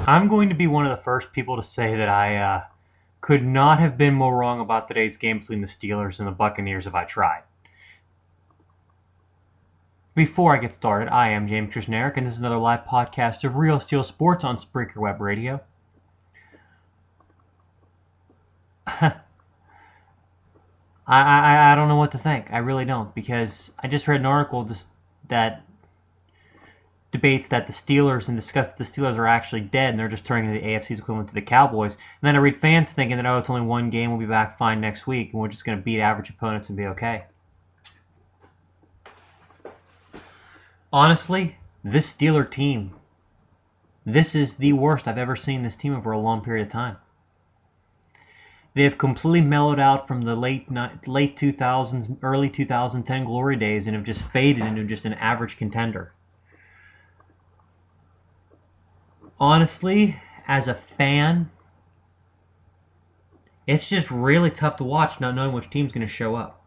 I'm going to be one of the first people to say that I could not have been more wrong about today's game between the Steelers and the Buccaneers if I tried. Before I get started, I am James Krishnarik, and this is another live podcast of Real Steel Sports on Spreaker Web Radio. I don't know what to think. I really don't, because I just read an article that debates that the Steelers and discussed the Steelers are actually dead and they're just turning into the AFC's equivalent to the Cowboys. And then I read fans thinking that, it's only one game, we'll be back fine next week, and we're just going to beat average opponents and be okay. Honestly, this Steeler team, this is the worst I've ever seen this team over a long period of time. They have completely mellowed out from the late 2000s, early 2010 glory days and have just faded into just an average contender. Honestly, as a fan, it's just really tough to watch not knowing which team's going to show up.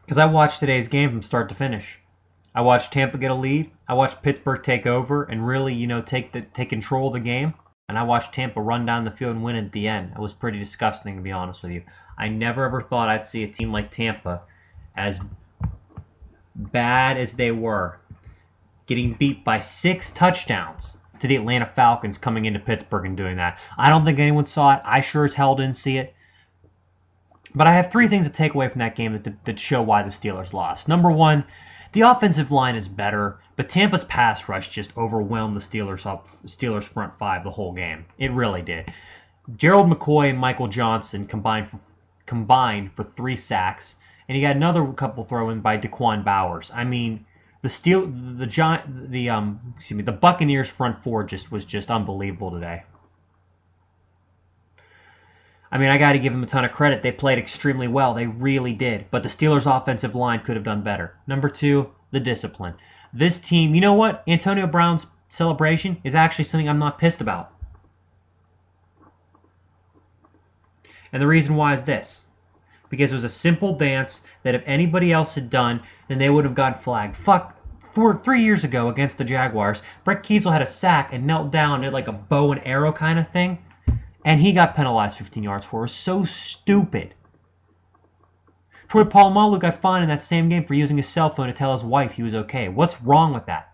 Because I watched today's game from start to finish. I watched Tampa get a lead. I watched Pittsburgh take over and really, take control of the game. And I watched Tampa run down the field and win at the end. It was pretty disgusting, to be honest with you. I never ever thought I'd see a team like Tampa, as bad as they were, getting beat by 6 touchdowns to the Atlanta Falcons coming into Pittsburgh and doing that. I don't think anyone saw it. I sure as hell didn't see it. But I have 3 things to take away from that game that show why the Steelers lost. Number 1, the offensive line is better, but Tampa's pass rush just overwhelmed the Steelers front 5 the whole game. It really did. Gerald McCoy and Michael Johnson combined for 3 sacks, and you got another couple throw-in by Daquan Bowers. I mean, the Buccaneers front 4 was just unbelievable today. I mean, I got to give them a ton of credit. They played extremely well. They really did. But the Steelers' offensive line could have done better. Number 2, the discipline. This team, you know what? Antonio Brown's celebration is actually something I'm not pissed about. And the reason why is this. Because it was a simple dance that if anybody else had done, then they would have gotten flagged. 3 years ago against the Jaguars, Brett Kiesel had a sack and knelt down and did like a bow and arrow kind of thing. And he got penalized 15 yards for it. It was so stupid. Troy Polamalu got fined in that same game for using his cell phone to tell his wife he was okay. What's wrong with that?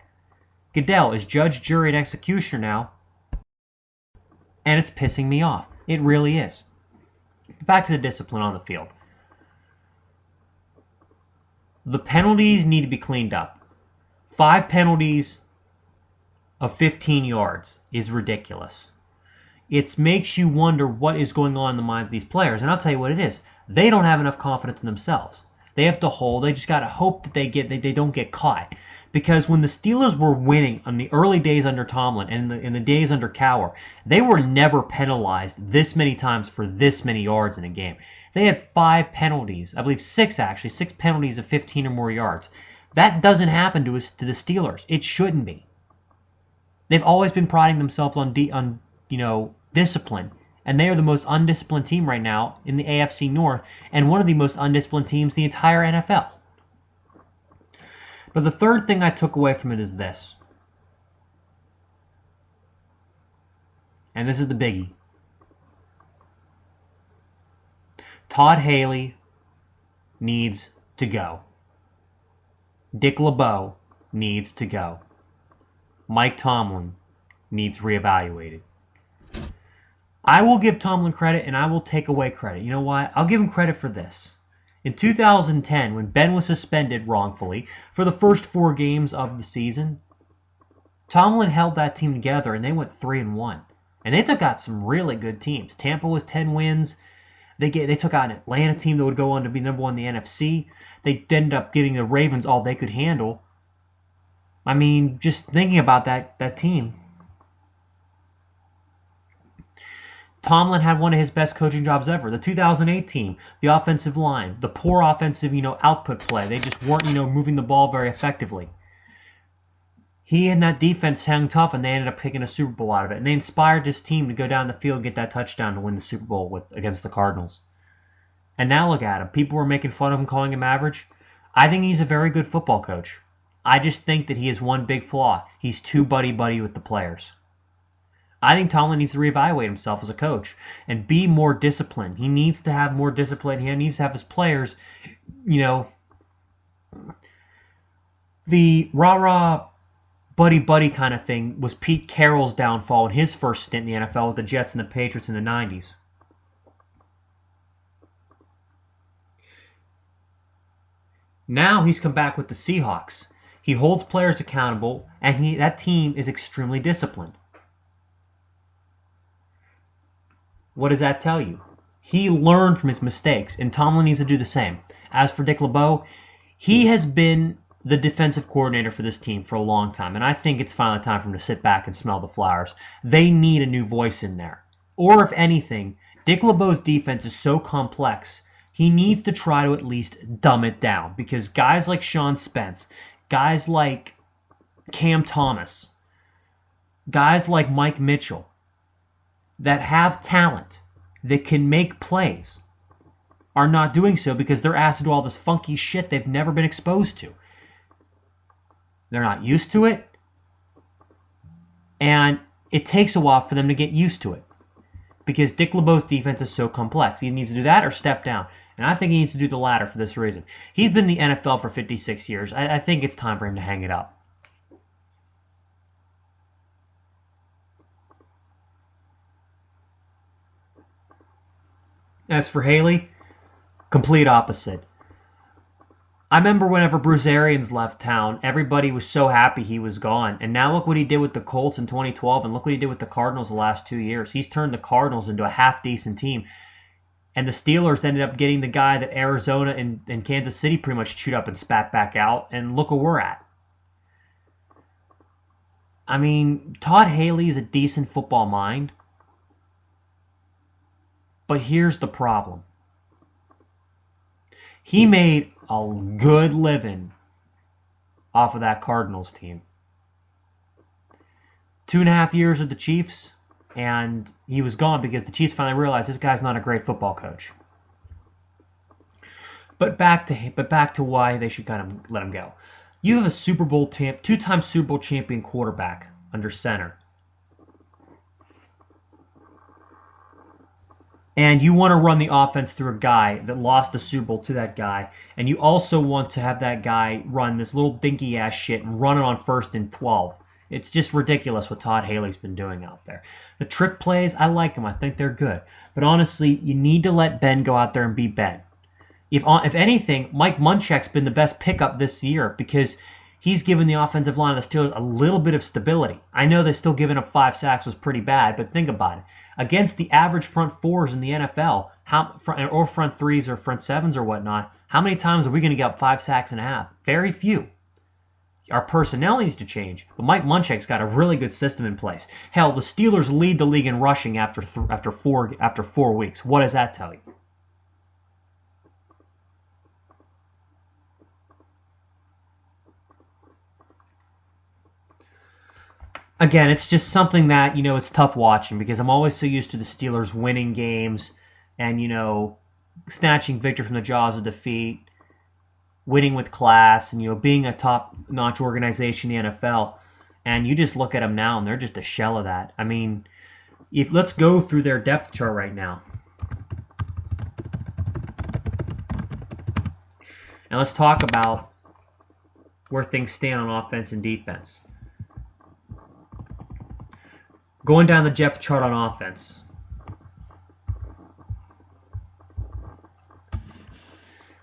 Goodell is judge, jury, and executioner now. And it's pissing me off. It really is. Back to the discipline on the field. The penalties need to be cleaned up. 5 penalties of 15 yards is ridiculous. It makes you wonder what is going on in the minds of these players. And I'll tell you what it is. They don't have enough confidence in themselves. They have to hold. They just got to hope that they don't get caught. Because when the Steelers were winning in the early days under Tomlin and in the days under Cowher, they were never penalized this many times for this many yards in a game. They had 5 penalties. I believe 6 actually. 6 penalties of 15 or more yards. That doesn't happen to the Steelers. It shouldn't be. They've always been priding themselves on discipline. And they are the most undisciplined team right now in the AFC North and one of the most undisciplined teams in the entire NFL. But the third thing I took away from it is this. And this is the biggie. Todd Haley needs to go. Dick LeBeau needs to go. Mike Tomlin needs reevaluated. I will give Tomlin credit and I will take away credit. You know why? I'll give him credit for this. In 2010, when Ben was suspended wrongfully for the first 4 games of the season, Tomlin held that team together and they went 3-1. And they took out some really good teams. Tampa was 10 wins. They took out an Atlanta team that would go on to be number 1 in the NFC. They ended up giving the Ravens all they could handle. I mean, just thinking about that team. Tomlin had one of his best coaching jobs ever. The 2008 team, the offensive line, the poor offensive, output play. They just weren't, moving the ball very effectively. He and that defense hung tough, and they ended up taking a Super Bowl out of it. And they inspired this team to go down the field and get that touchdown to win the Super Bowl against the Cardinals. And now look at him. People were making fun of him, calling him average. I think he's a very good football coach. I just think that he has one big flaw. He's too buddy-buddy with the players. I think Tomlin needs to reevaluate himself as a coach and be more disciplined. He needs to have more discipline. He needs to have his players, the rah-rah buddy-buddy kind of thing was Pete Carroll's downfall in his first stint in the NFL with the Jets and the Patriots in the 90s. Now he's come back with the Seahawks. He holds players accountable, and that team is extremely disciplined. What does that tell you? He learned from his mistakes, and Tomlin needs to do the same. As for Dick LeBeau, he has been the defensive coordinator for this team for a long time, and I think it's finally time for him to sit back and smell the flowers. They need a new voice in there. Or if anything, Dick LeBeau's defense is so complex, he needs to try to at least dumb it down, because guys like Sean Spence, guys like Cam Thomas, guys like Mike Mitchell, that have talent, that can make plays, are not doing so because they're asked to do all this funky shit they've never been exposed to. They're not used to it, and it takes a while for them to get used to it because Dick LeBeau's defense is so complex. He needs to do that or step down, and I think he needs to do the latter for this reason. He's been in the NFL for 56 years. I think it's time for him to hang it up. As for Haley, complete opposite. I remember whenever Bruce Arians left town, everybody was so happy he was gone. And now look what he did with the Colts in 2012, and look what he did with the Cardinals the last 2 years. He's turned the Cardinals into a half-decent team. And the Steelers ended up getting the guy that Arizona and Kansas City pretty much chewed up and spat back out. And look where we're at. I mean, Todd Haley is a decent football mind. But here's the problem. He made a good living off of that Cardinals team. 2.5 years with the Chiefs, and he was gone because the Chiefs finally realized this guy's not a great football coach. But back to why they should kind of let him go. You have a two-time Super Bowl champion quarterback under center. And you want to run the offense through a guy that lost the Super Bowl to that guy. And you also want to have that guy run this little dinky-ass shit and run it on 1st and 12. It's just ridiculous what Todd Haley's been doing out there. The trick plays, I like them. I think they're good. But honestly, you need to let Ben go out there and be Ben. If anything, Mike Munchak's been the best pickup this year because he's given the offensive line of the Steelers a little bit of stability. I know they're still giving up 5 sacks was pretty bad, but think about it. Against the average front fours in the NFL, or front threes or front sevens or whatnot, how many times are we going to get up 5 sacks and a half? Very few. Our personnel needs to change, but Mike Munchak's got a really good system in place. Hell, the Steelers lead the league in rushing after 4 weeks. What does that tell you? Again, it's just something that, it's tough watching because I'm always so used to the Steelers winning games and, snatching victory from the jaws of defeat, winning with class, and, being a top-notch organization in the NFL. And you just look at them now, and they're just a shell of that. I mean, let's go through their depth chart right now. And let's talk about where things stand on offense and defense. Going down the depth chart on offense.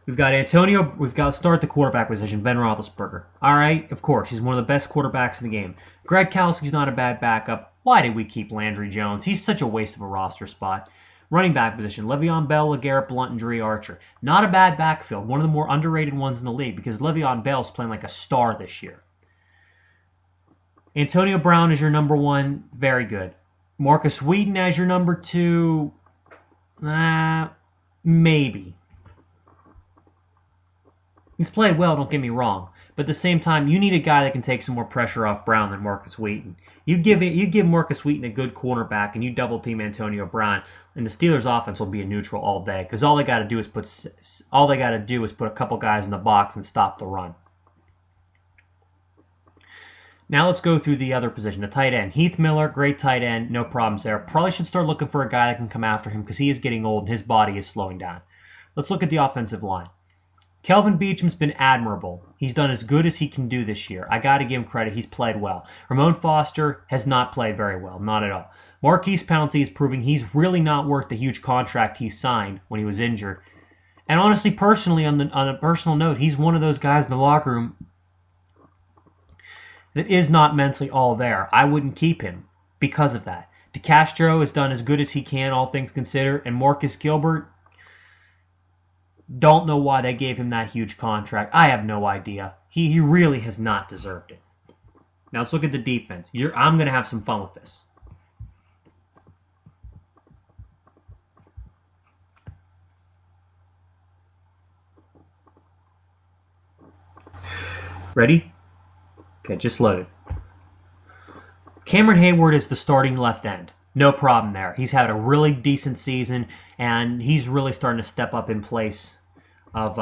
We've got to start the quarterback position, Ben Roethlisberger. All right, of course, he's one of the best quarterbacks in the game. Greg Kalski's not a bad backup. Why did we keep Landry Jones? He's such a waste of a roster spot. Running back position, Le'Veon Bell, LeGarrette Blount, and Dre Archer. Not a bad backfield, one of the more underrated ones in the league because Le'Veon Bell's playing like a star this year. Antonio Brown is your number 1, very good. Marcus Wheaton as your number 2, maybe. He's played well, don't get me wrong. But at the same time, you need a guy that can take some more pressure off Brown than Marcus Wheaton. You give Marcus Wheaton a good cornerback and you double team Antonio Brown, and the Steelers' offense will be a neutral all day because all they got to do is put a couple guys in the box and stop the run. Now let's go through the other position, the tight end. Heath Miller, great tight end, no problems there. Probably should start looking for a guy that can come after him because he is getting old and his body is slowing down. Let's look at the offensive line. Kelvin Beacham's been admirable. He's done as good as he can do this year. I got to give him credit. He's played well. Ramon Foster has not played very well, not at all. Marquise Pouncey is proving he's really not worth the huge contract he signed when he was injured. And honestly, personally, on a personal note, he's one of those guys in the locker room that is not mentally all there. I wouldn't keep him because of that. DeCastro has done as good as he can, all things considered, and Marcus Gilbert, don't know why they gave him that huge contract. I have no idea. He really has not deserved it. Now let's look at the defense. I'm going to have some fun with this. Ready? Okay, just loaded. Cameron Hayward is the starting left end. No problem there. He's had a really decent season, and he's really starting to step up in place of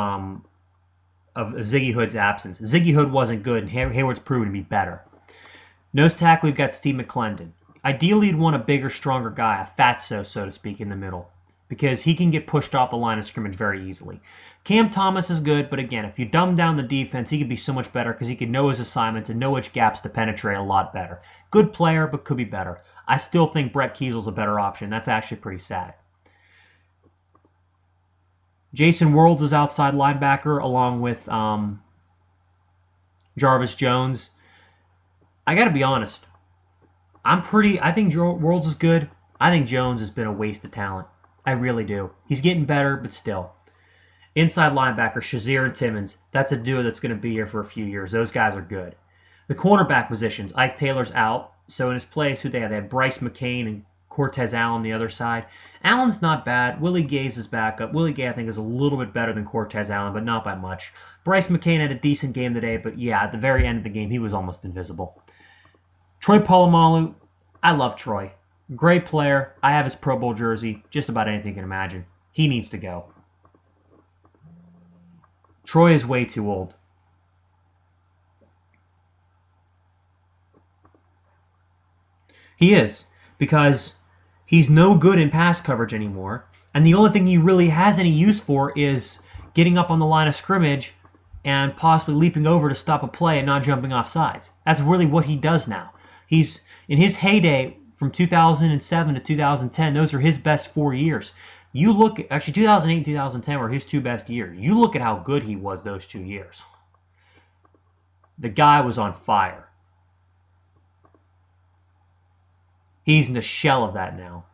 Ziggy Hood's absence. Ziggy Hood wasn't good, and Hayward's proven to be better. Nose tackle, we've got Steve McClendon. Ideally, you'd want a bigger, stronger guy, a fatso, so to speak, in the middle, because he can get pushed off the line of scrimmage very easily. Cam Thomas is good, but again, if you dumb down the defense, he could be so much better because he could know his assignments and know which gaps to penetrate a lot better. Good player, but could be better. I still think Brett Kiesel's a better option. That's actually pretty sad. Jason Worlds is outside linebacker along with Jarvis Jones. I got to be honest. I think Worlds is good. I think Jones has been a waste of talent. I really do. He's getting better, but still. Inside linebacker, Shazier and Timmons. That's a duo that's going to be here for a few years. Those guys are good. The cornerback positions, Ike Taylor's out. So in his place, who they have? They have Bryce McCain and Cortez Allen the other side. Allen's not bad. Willie Gay's his backup. Willie Gay, I think, is a little bit better than Cortez Allen, but not by much. Bryce McCain had a decent game today, but yeah, at the very end of the game, he was almost invisible. Troy Polamalu, I love Troy. Great player. I have his Pro Bowl jersey. Just about anything you can imagine. He needs to go. Troy is way too old. He is, because he's no good in pass coverage anymore, and the only thing he really has any use for is getting up on the line of scrimmage and possibly leaping over to stop a play and not jumping off sides. That's really what he does now. He's in his heyday from 2007 to 2010. Those are his best 4 years. You look, actually 2008 and 2010 were his two best years. You look at how good he was those 2 years. The guy was on fire. He's in the shell of that now.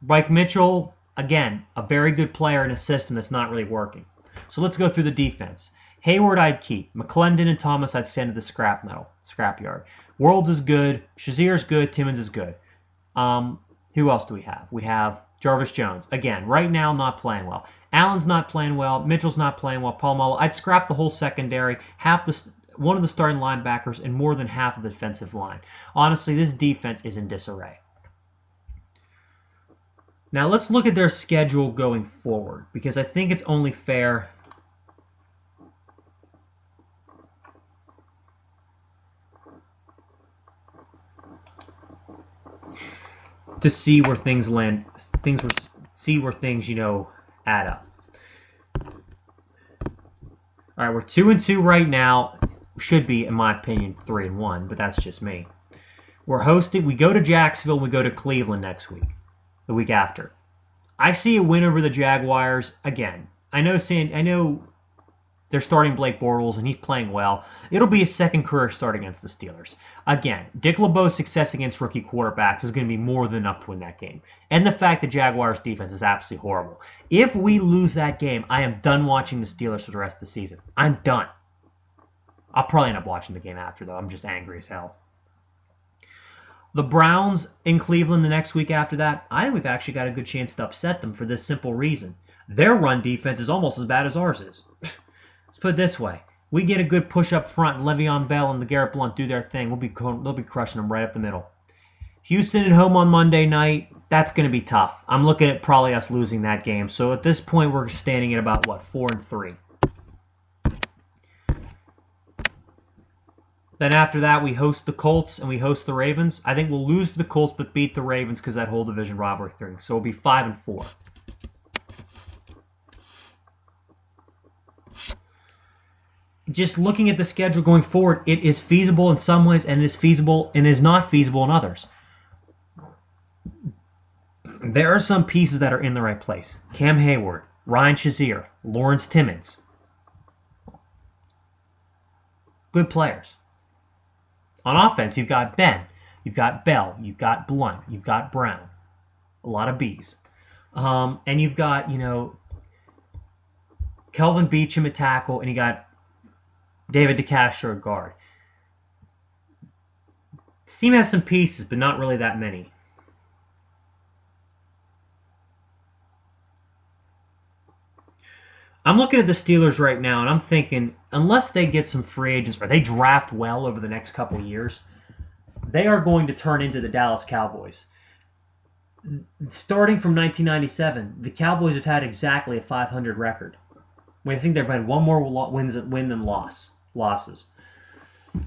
Mike Mitchell, again, a very good player in a system that's not really working. So let's go through the defense. Hayward I'd keep. McClendon and Thomas I'd send to the scrapyard. Worlds is good. Shazier's good. Timmons is good. Who else do we have? We have Jarvis Jones. Again, right now not playing well. Allen's not playing well. Mitchell's not playing well. Polamalu. I'd scrap the whole secondary. One of the starting linebackers and more than half of the defensive line. Honestly, this defense is in disarray. Now let's look at their schedule going forward, because I think it's only fair to see where things land, see where things, add up. All right, we're 2-2 right now. Should be, in my opinion, 3-1, but that's just me. We go to Jacksonville, we go to Cleveland next week, the week after. I see a win over the Jaguars again. I know they're starting Blake Bortles, and he's playing well. It'll be his second career start against the Steelers. Again, Dick LeBeau's success against rookie quarterbacks is going to be more than enough to win that game. And the fact that Jaguars' defense is absolutely horrible. If we lose that game, I am done watching the Steelers for the rest of the season. I'm done. I'll probably end up watching the game after, though. I'm just angry as hell. The Browns in Cleveland the next week after that, I think we've actually got a good chance to upset them for this simple reason. Their run defense is almost as bad as ours is. Let's put it this way. We get a good push up front, and Le'Veon Bell and LeGarrette Blount do their thing. They'll be crushing them right up the middle. Houston at home on Monday night, that's going to be tough. I'm looking at probably us losing that game. So at this point, we're standing at about, 4-3. Then after that, we host the Colts and we host the Ravens. I think we'll lose to the Colts but beat the Ravens because that whole division rivalry thing. So we'll be 5-4. Just looking at the schedule going forward, it is feasible in some ways and it is feasible and is not feasible in others. There are some pieces that are in the right place. Cam Hayward, Ryan Shazier, Lawrence Timmons. Good players. On offense, you've got Ben, you've got Bell, you've got Blunt, you've got Brown. A lot of B's. And you've got, Kelvin Beachum at tackle, and you got David DeCastro at guard. This team has some pieces, but not really that many. I'm looking at the Steelers right now, and I'm thinking, unless they get some free agents or they draft well over the next couple of years, they are going to turn into the Dallas Cowboys. Starting from 1997, the Cowboys have had exactly a 500 record. I think they've had one more win than losses.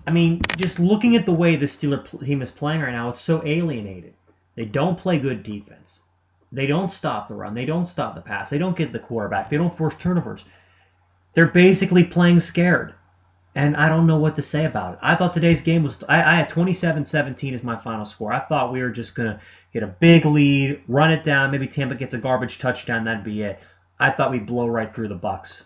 I mean, just looking at the way the Steelers team is playing right now, it's so alienated. They don't play good defense. They don't stop the run. They don't stop the pass. They don't get the quarterback. They don't force turnovers. They're basically playing scared. And I don't know what to say about it. I thought today's game was... I had 27-17 as my final score. I thought we were just going to get a big lead, run it down, maybe Tampa gets a garbage touchdown, that'd be it. I thought we'd blow right through the Bucs.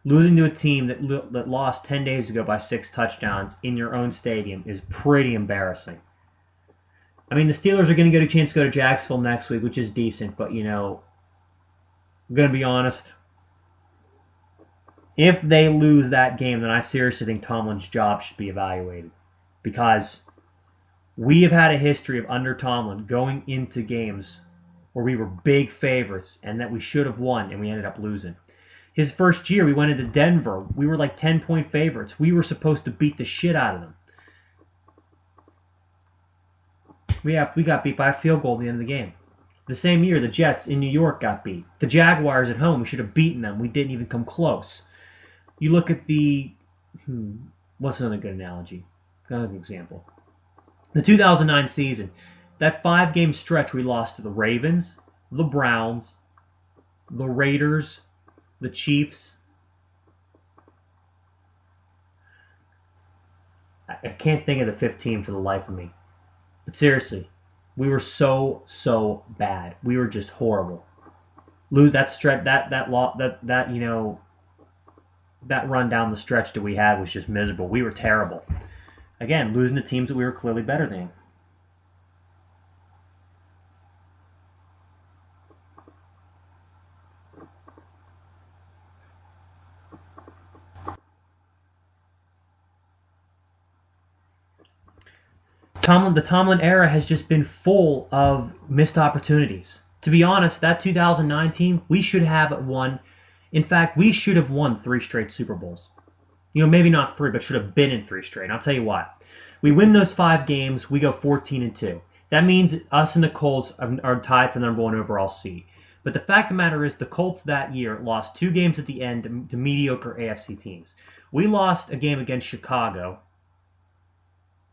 Losing to a team that lost 10 days ago by 6 touchdowns in your own stadium is pretty embarrassing. I mean, the Steelers are going to get a chance to go to Jacksonville next week, which is decent, but, I'm going to be honest. If they lose that game, then I seriously think Tomlin's job should be evaluated. Because we have had a history of under Tomlin going into games where we were big favorites and that we should have won, and we ended up losing. His first year, we went into Denver. We were like 10-point favorites. We were supposed to beat the shit out of them. We got beat by a field goal at the end of the game. The same year, the Jets in New York got beat. The Jaguars at home, we should have beaten them. We didn't even come close. You look at the... what's another good analogy? Another example. The 2009 season. That 5-game stretch we lost to the Ravens, the Browns, the Raiders, the Chiefs. I can't think of the 5th team for the life of me. But seriously, we were so bad. We were just horrible. Lose that stretch, that run down the stretch that we had was just miserable. We were terrible. Again, losing to teams that we were clearly better than. The Tomlin era has just been full of missed opportunities. To be honest, that 2009 team, we should have won. In fact, we should have won 3 straight Super Bowls. Maybe not 3, but should have been in 3 straight. And I'll tell you why. We win those 5 games, we go 14-2. That means us and the Colts are tied for the number 1 overall seed. But the fact of the matter is the Colts that year lost 2 games at the end to mediocre AFC teams. We lost a game against Chicago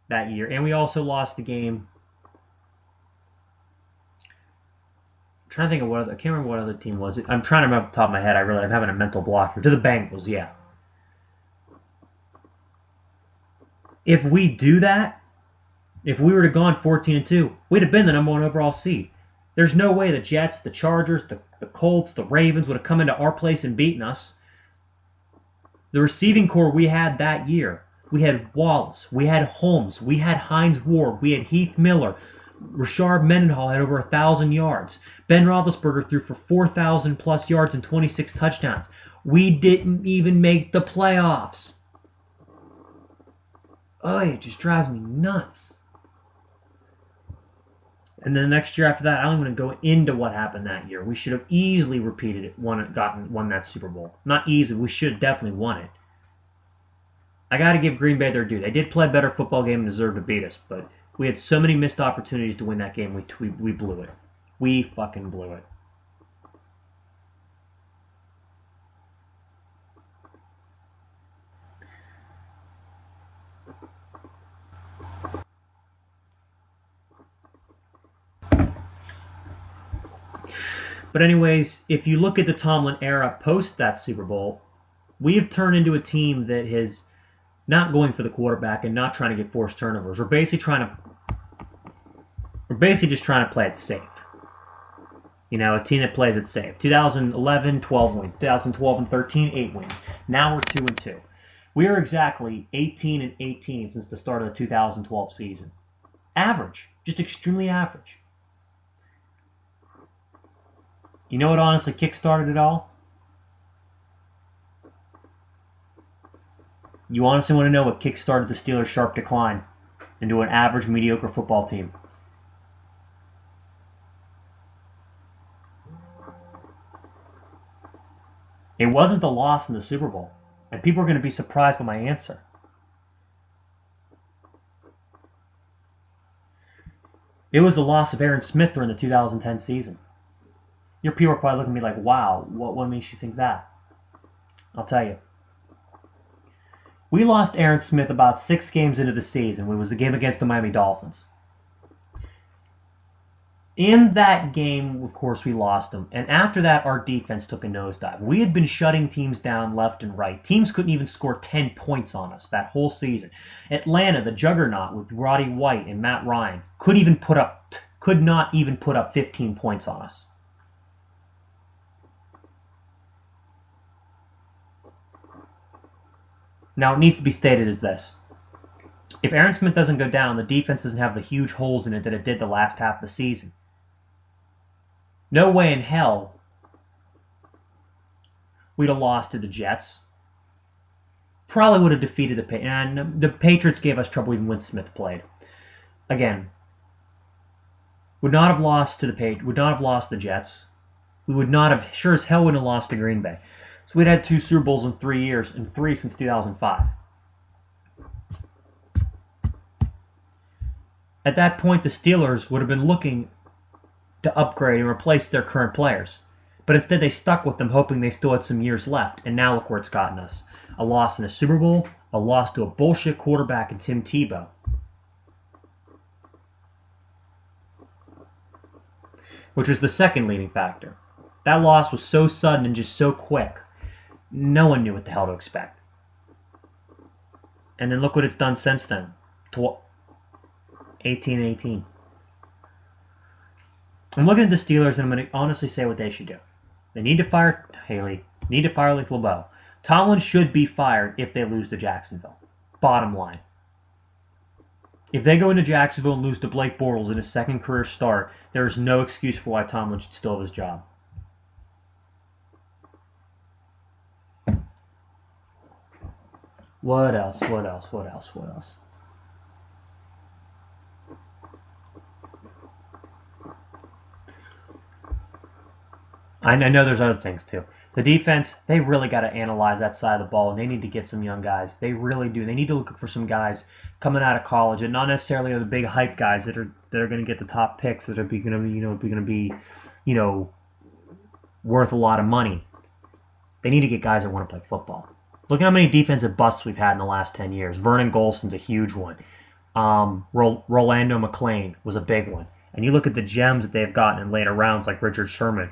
that year, and we also lost the game. I'm trying to think of I can't remember what other team was. I'm trying to remember off the top of my head. I'm having a mental block here. To the Bengals, yeah. If we do that, if we were to gone 14-2, we'd have been the number 1 overall seed. There's no way the Jets, the Chargers, the Colts, the Ravens would have come into our place and beaten us. The receiving core we had that year. We had Wallace, we had Holmes, we had Hines Ward, we had Heath Miller, Rashard Mendenhall had over 1,000 yards. Ben Roethlisberger threw for 4,000 plus yards and 26 touchdowns. We didn't even make the playoffs. Oh, it just drives me nuts. And then the next year after that, I don't even want to go into what happened that year. We should have easily repeated it, won that Super Bowl. Not easily, we should have definitely won it. I got to give Green Bay their due. They did play a better football game and deserved to beat us, but we had so many missed opportunities to win that game, we blew it. We fucking blew it. But anyways, if you look at the Tomlin era post that Super Bowl, we have turned into a team that is not going for the quarterback and not trying to get forced turnovers. We're basically just trying to play it safe. You know, a team that plays it safe. 2011, 12 wins. 2012 and 13, 8 wins. Now we're 2-2. We are exactly 18-18 since the start of the 2012 season. Average. Just extremely average. You know what honestly kick-started it all? You honestly want to know what kick-started the Steelers' sharp decline into an average, mediocre football team? It wasn't the loss in the Super Bowl, and people are going to be surprised by my answer. It was the loss of Aaron Smith during the 2010 season. Your people are probably looking at me like, wow, what makes you think that? I'll tell you. We lost Aaron Smith about 6 games into the season when it was the game against the Miami Dolphins. In that game, of course, we lost him. And after that, our defense took a nosedive. We had been shutting teams down left and right. Teams couldn't even score 10 points on us that whole season. Atlanta, the juggernaut with Roddy White and Matt Ryan, could not even put up 15 points on us. Now, it needs to be stated as this. If Aaron Smith doesn't go down, the defense doesn't have the huge holes in it that it did the last half of the season. No way in hell we'd have lost to the Jets. Probably would have defeated the Patriots. And the Patriots gave us trouble even when Smith played. Again, would not have lost to the Patriots. Would not have lost the Jets. We would not have, sure as hell wouldn't have lost to Green Bay. So we'd had 2 Super Bowls in 3 years, and 3 since 2005. At that point, the Steelers would have been looking to upgrade and replace their current players. But instead they stuck with them hoping they still had some years left, and now look where it's gotten us. A loss in a Super Bowl, a loss to a bullshit quarterback in Tim Tebow. Which was the second leading factor. That loss was so sudden and just so quick, no one knew what the hell to expect. And then look what it's done since then. 18-18. I'm looking at the Steelers, and I'm going to honestly say what they should do. They need to fire Haley. Need to fire Lee LeBeau. Tomlin should be fired if they lose to Jacksonville. Bottom line. If they go into Jacksonville and lose to Blake Bortles in his second career start, there is no excuse for why Tomlin should still have his job. What else? I know there's other things too. The defense, they really got to analyze that side of the ball, and they need to get some young guys. They really do. They need to look for some guys coming out of college, and not necessarily the big hype guys that are going to get the top picks that are going to be worth a lot of money. They need to get guys that want to play football. Look at how many defensive busts we've had in the last 10 years. Vernon Golson's a huge one. Rolando McClain was a big one. And you look at the gems that they've gotten in later rounds like Richard Sherman.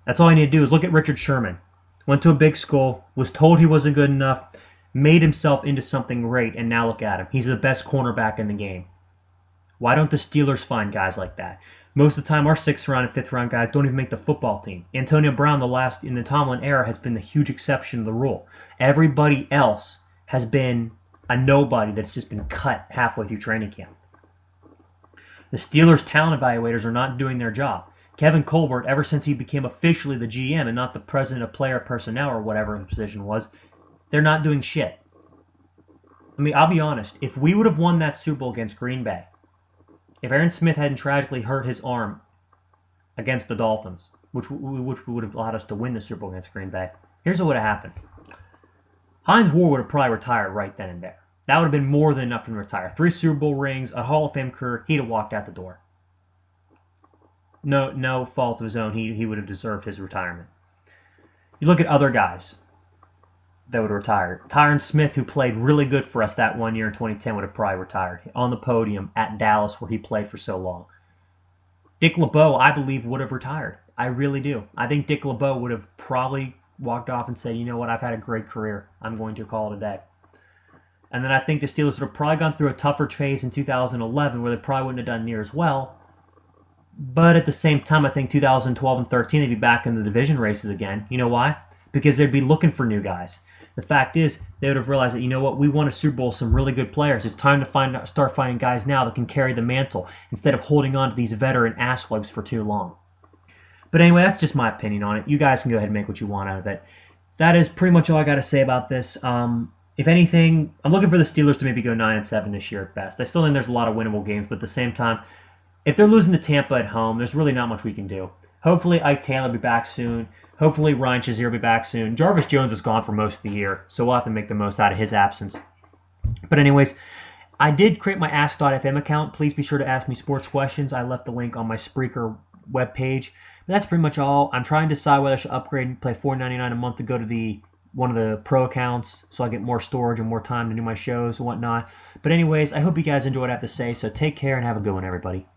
That's all I need to do is look at Richard Sherman. Went to a big school, was told he wasn't good enough, made himself into something great, and now look at him. He's the best cornerback in the game. Why don't the Steelers find guys like that? Most of the time, our 6th round and 5th round guys don't even make the football team. Antonio Brown, in the Tomlin era, has been the huge exception to the rule. Everybody else has been a nobody that's just been cut halfway through training camp. The Steelers' talent evaluators are not doing their job. Kevin Colbert, ever since he became officially the GM and not the president of player personnel or whatever the position was, they're not doing shit. I mean, I'll be honest. If we would have won that Super Bowl against Green Bay, if Aaron Smith hadn't tragically hurt his arm against the Dolphins, which would have allowed us to win the Super Bowl against Green Bay, here's what would have happened. Hines Ward would have probably retired right then and there. That would have been more than enough for him to retire. 3 Super Bowl rings, a Hall of Fame career, he'd have walked out the door. No fault of his own, he would have deserved his retirement. You look at other guys. that would have retired. Tyron Smith, who played really good for us that one year in 2010, would have probably retired on the podium at Dallas where he played for so long. Dick LeBeau, I believe, would have retired. I really do. I think Dick LeBeau would have probably walked off and said, you know what, I've had a great career. I'm going to call it a day. And then I think the Steelers would have probably gone through a tougher phase in 2011 where they probably wouldn't have done near as well. But at the same time, I think 2012 and 13, they'd be back in the division races again. You know why? Because they'd be looking for new guys. The fact is, they would have realized that, you know what, we won a Super Bowl with some really good players. It's time to start finding guys now that can carry the mantle instead of holding on to these veteran asswipes for too long. But anyway, that's just my opinion on it. You guys can go ahead and make what you want out of it. So that is pretty much all I got to say about this. If anything, I'm looking for the Steelers to maybe go 9-7 this year at best. I still think there's a lot of winnable games, but at the same time, if they're losing to Tampa at home, there's really not much we can do. Hopefully Ike Taylor will be back soon. Hopefully Ryan Shazier will be back soon. Jarvis Jones is gone for most of the year, so we'll have to make the most out of his absence. But anyways, I did create my Ask.fm account. Please be sure to ask me sports questions. I left the link on my Spreaker webpage. But that's pretty much all. I'm trying to decide whether I should upgrade and pay $4.99 a month to go to one of the pro accounts so I get more storage and more time to do my shows and whatnot. But anyways, I hope you guys enjoyed what I have to say, so take care and have a good one, everybody.